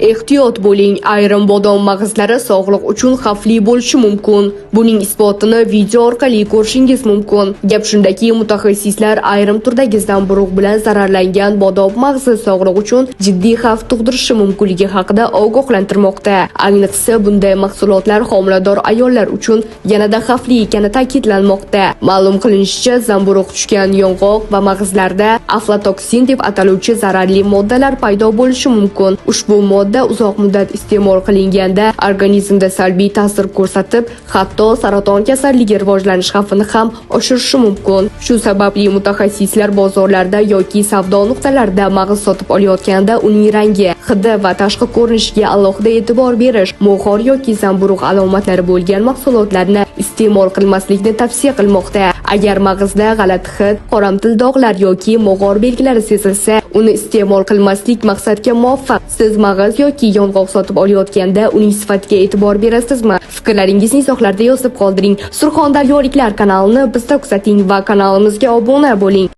Ehtiyot bo'ling, ayrim bodom mag'izlari sog'liq uchun xavfli bo'lishi mumkin. Buning isbotini video orqali ko'rishingiz mumkin. Gap shundaki, mutaxassislar ayrim turdagi zamburug' bilan zararlangan bodom mag'zi sog'liq uchun jiddiy xavf tug'dirishi mumkinligi haqida ogohlantirmoqda. Ayniqsa, bunday mahsulotlar homilador ayollar uchun yanada xavfli ekani ta'kidlanmoqda. Ma'lum qilinishicha, zamburug' tushgan yong'oq va mag'izlarda aflatoksin deb ataluvchi zararli moddalar paydo bo'lishi mumkin. Ushbu modda uzoq muddat iste'mol qilinganda organizmda salbiy ta'sir ko'rsatib, hatto saraton kasalligi rivojlanish xavfini ham oshirishi mumkin. Shu sababli mutaxassislar bozorlarda yoki savdo nuqtalarida mag'iz sotib olayotganda uning rangi, hidi va tashqi ko'rinishiga alohida e'tibor berish, mo'g'or yoki zamburug' alomatlari bo'lgan mahsulotlarni iste'mol qilmaslikni tavsiya qilmoqda. Agar mag'izda g'alati hid, qoramtil dog'lar yoki mo'g'or belgilari sezilsa, uni iste'mol qilmaslik maqsadga muvofiq. Siz mag'iz yoki yong'oq sotib olayotganda uning sifatiga e'tibor berasizmi? Fikrlaringizni izohlarda yozib qoldiring. Surxondaryoliklar kanalini bizda kuzating va kanalimizga obuna bo'ling.